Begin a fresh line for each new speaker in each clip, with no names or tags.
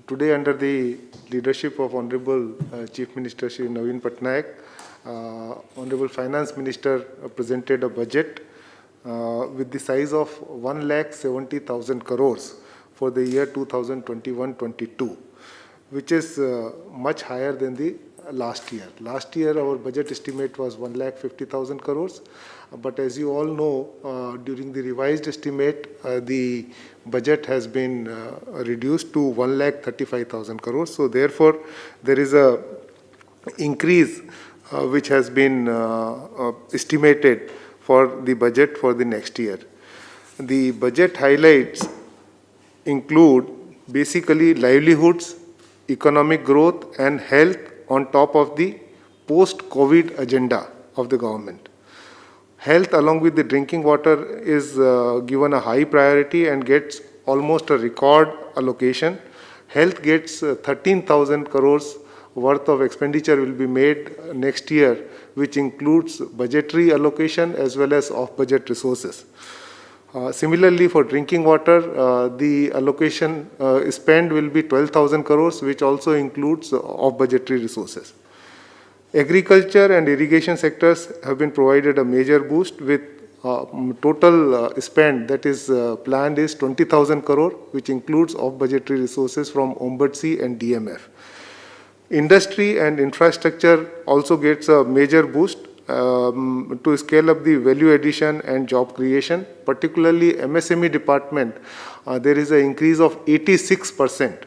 Today, under the leadership of Honorable Chief Minister Shri Naveen Patnaik, Honorable Finance Minister presented a budget with the size of 1,70,000 crores for the year 2021-22, which is much higher than the last year. Last year, our budget estimate was 1,50,000 crores, but as you all know, during the revised estimate, the budget has been reduced to 1,35,000 crores. So therefore, there is a increase which has been estimated for the budget for the next year. The budget highlights include basically livelihoods, economic growth and health on top of the post-COVID agenda of the government. Health along with the drinking water is given a high priority and gets almost a record allocation. Health gets 13,000 crores worth of expenditure will be made next year, which includes budgetary allocation as well as off-budget resources. Similarly, for drinking water, the allocation spend will be 12,000 crores, which also includes off-budgetary resources. Agriculture and irrigation sectors have been provided a major boost with total spend that is planned is 20,000 crore, which includes off-budgetary resources from Ombudsman and DMF. Industry and infrastructure also gets a major boost to scale up the value addition and job creation, particularly MSME department. There is an increase of 86%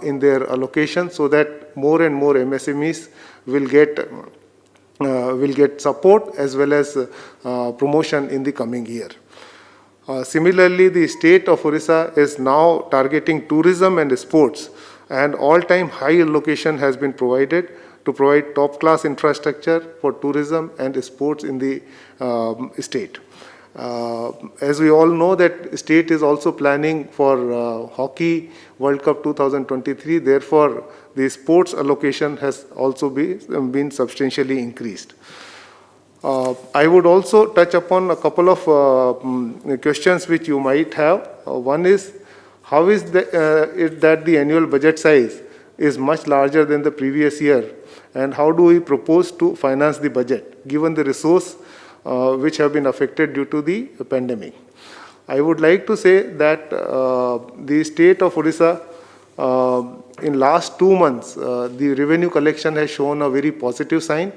in their allocation, so that more and more MSMEs will get support as well as promotion in the coming year. Similarly, the state of Orissa is now targeting tourism and sports, and all-time high allocation has been provided to provide top-class infrastructure for tourism and sports in the state. As we all know that state is also planning for Hockey World Cup 2023, therefore the sports allocation has also been substantially increased. I would also touch upon a couple of questions which you might have. One is, how is it that the annual budget size is much larger than the previous year, and how do we propose to finance the budget given the resource which have been affected due to the pandemic? I would like to say that the state of Orissa in last 2 months, the revenue collection has shown a very positive sign,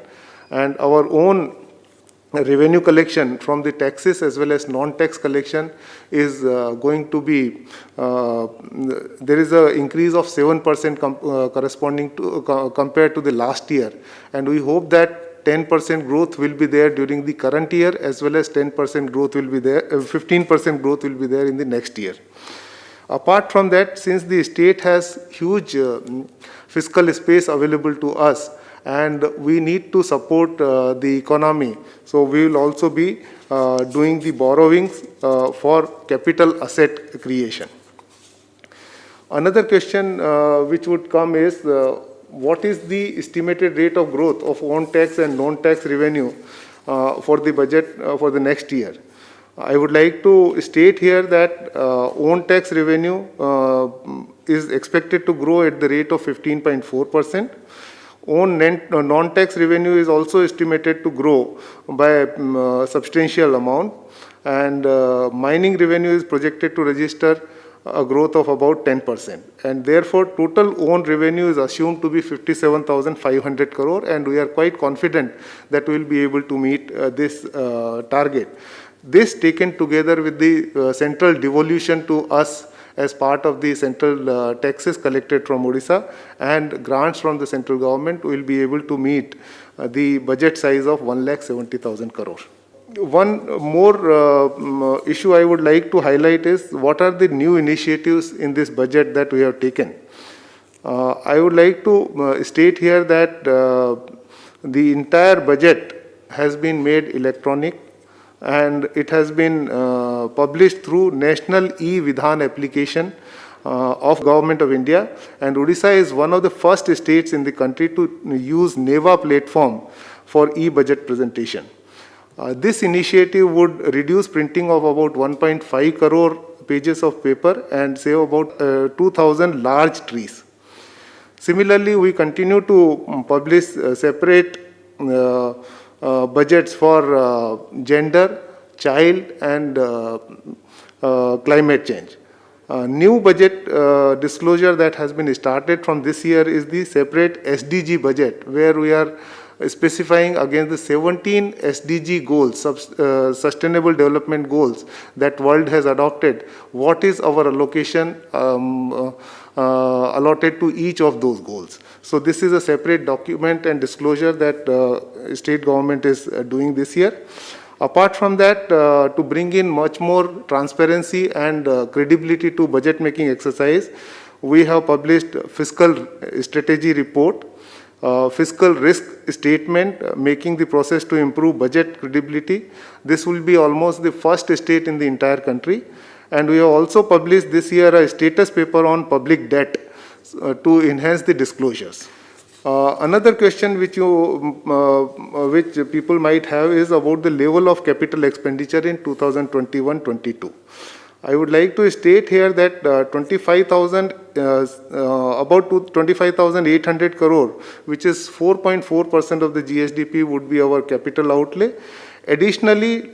and our own revenue collection from the taxes as well as non-tax collection is going to be, there is an increase of 7% corresponding to compared to the last year, and we hope that 10% growth will be there during the current year, as well as 10% growth will be there, 15% growth will be there in the next year. Apart from that, since the state has huge fiscal space available to us, and we need to support the economy, so we will also be doing the borrowings for capital asset creation. Another question which would come is, what is the estimated rate of growth of own tax and non-tax revenue for the budget for the next year? I would like to state here that own tax revenue is expected to grow at the rate of 15.4%. Own non-tax revenue is also estimated to grow by a substantial amount, and mining revenue is projected to register a growth of about 10%, and therefore total own revenue is assumed to be 57,500 crore, and we are quite confident that we will be able to meet this target. This, taken together with the central devolution to us as part of the central taxes collected from Odisha and grants from the central government, will be able to meet the budget size of 1,70,000 crore. One more issue I would like to highlight is, what are the new initiatives in this budget that we have taken? I would like to state here that the entire budget has been made electronic, and it has been published through National E-Vidhan application of Government of India, and Odisha is one of the first states in the country to use NEVA platform for e-budget presentation. This initiative would reduce printing of about 1.5 crore pages of paper and save about 2,000 large trees. Similarly, we continue to publish separate budgets for gender, child, and climate change. New budget disclosure that has been started from this year is the separate SDG budget, where we are specifying against the 17 SDG goals, Sustainable Development Goals that world has adopted, what is our allocation allotted to each of those goals. So this is a separate document and disclosure that state government is doing this year. Apart from that, to bring in much more transparency and credibility to budget making exercise, we have published fiscal strategy report, fiscal risk statement, making the process to improve budget credibility. This will be almost the first state in the entire country. And we have also published this year a status paper on public debt to enhance the disclosures. Another question which people might have is about the level of capital expenditure in 2021-22. I would like to state here that about 25,800 crore, which is 4.4% of the GSDP, would be our capital outlay. Additionally,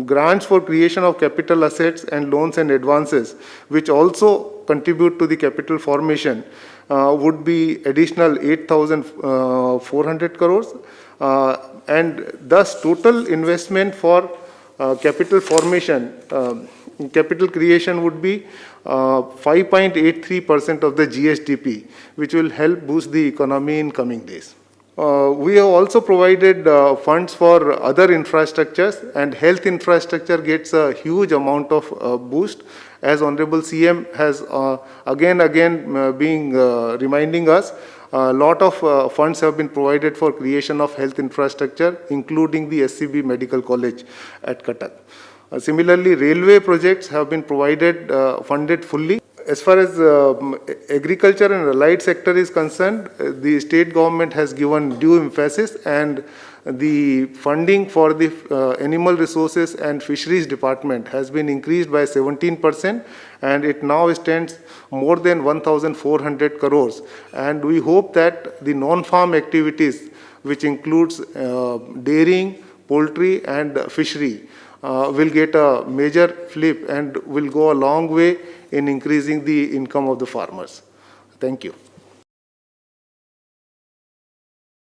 grants for creation of capital assets and loans and advances, which also contribute to the capital formation, would be additional 8,400 crores. And thus, total investment for capital formation, capital creation would be 5.83% of the GSDP, which will help boost the economy in coming days. We have also provided funds for other infrastructures, and health infrastructure gets a huge amount of boost, as Honorable CM has again been reminding us. A lot of funds have been provided for creation of health infrastructure, including the SCB Medical College at Cuttack. Similarly, railway projects have been provided, funded fully. As far as agriculture and allied sector is concerned, the state government has given due emphasis, and the funding for the animal resources and fisheries department has been increased by 17%, and it now stands more than 1,400 crores. And we hope that the non-farm activities, which includes dairying, poultry, and fishery, will get a major flip and will go a long way in increasing the income of the farmers. Thank you.